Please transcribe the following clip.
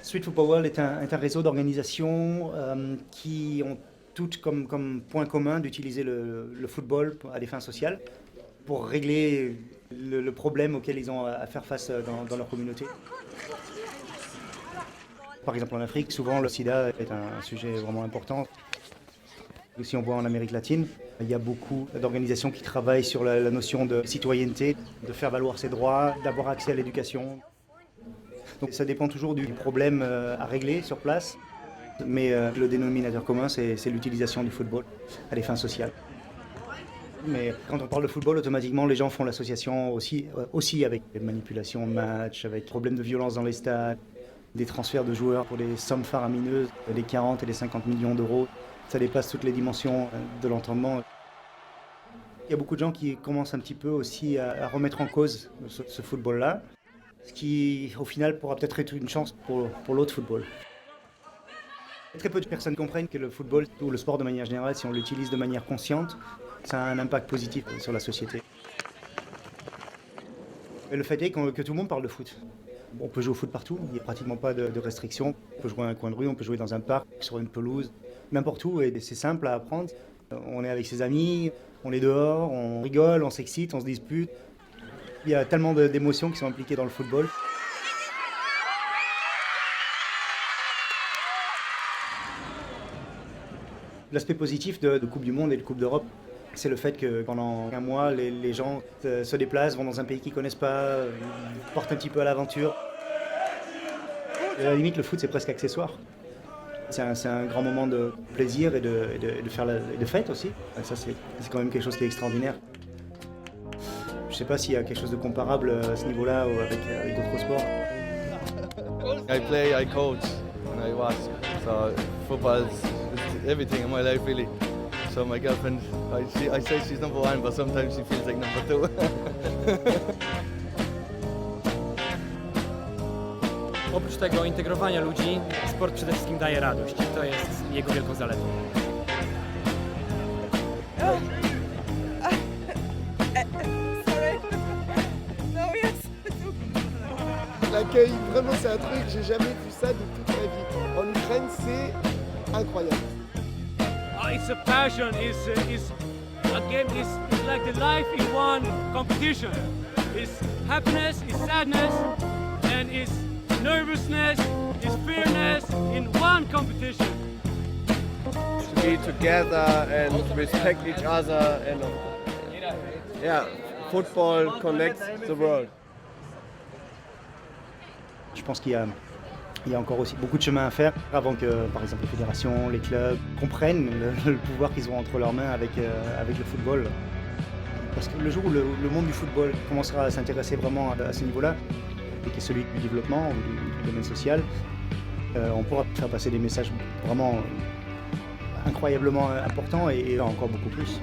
Street Football World est un réseau d'organisations qui ont toutes comme point commun d'utiliser le football à des fins sociales pour régler le problème auquel ils ont à faire face dans leur communauté. Par exemple en Afrique, souvent le sida est un sujet vraiment important. Si on voit en Amérique latine, il y a beaucoup d'organisations qui travaillent sur la notion de citoyenneté, de faire valoir ses droits, d'avoir accès à l'éducation. Donc ça dépend toujours du problème à régler sur place, mais le dénominateur commun, c'est l'utilisation du football à des fins sociales. Mais quand on parle de football, automatiquement, les gens font l'association aussi avec les manipulations de matchs, avec des problèmes de violence dans les stades, des transferts de joueurs pour des sommes faramineuses, des 40 et des 50 millions d'euros. Ça dépasse toutes les dimensions de l'entendement. Il y a beaucoup de gens qui commencent un petit peu aussi à remettre en cause ce football-là, ce qui, au final, pourra peut-être être une chance pour l'autre football. Très peu de personnes comprennent que le football, ou le sport de manière générale, si on l'utilise de manière consciente, ça a un impact positif sur la société. Et le fait est que tout le monde parle de foot. On peut jouer au foot partout, il n'y a pratiquement pas de restrictions. On peut jouer à un coin de rue, on peut jouer dans un parc, sur une pelouse, n'importe où, et c'est simple à apprendre. On est avec ses amis, on est dehors, on rigole, on s'excite, on se dispute. Il y a tellement d'émotions qui sont impliquées dans le football. L'aspect positif de Coupe du Monde et de Coupe d'Europe, c'est le fait que pendant un mois, les gens se déplacent, vont dans un pays qu'ils ne connaissent pas, portent un petit peu à l'aventure. Et à la limite, le foot, c'est presque accessoire. C'est un grand moment de plaisir et de fête aussi. Ça, c'est quand même quelque chose qui est extraordinaire. Je ne sais pas s'il y a quelque chose de comparable à ce niveau-là ou avec d'autres sports. I play, I coach, and I watch. So football is everything in my life, really. So my girlfriend, I say she's number one, but sometimes she feels like number two. Oprócz tego integrowania ludzi, sport przede wszystkim daje radość. To jest jego wielką zaletą. L'accueil, vraiment, c'est un truc, j'ai jamais vu ça de toute ma vie. En Ukraine, c'est incroyable. It's a passion. It's a game. It's like the life in one competition. It's happiness, it's sadness, and it's nervousness, it's fearness in one competition. To be together and respect each other, and yeah, football connects the world. Je pense qu'il y a encore aussi beaucoup de chemin à faire avant que, par exemple, les fédérations, les clubs comprennent le pouvoir qu'ils ont entre leurs mains avec le football. Parce que le jour où le monde du football commencera à s'intéresser vraiment à ce niveau-là, et qui est celui du développement ou du domaine social, on pourra faire passer des messages vraiment incroyablement importants et encore beaucoup plus.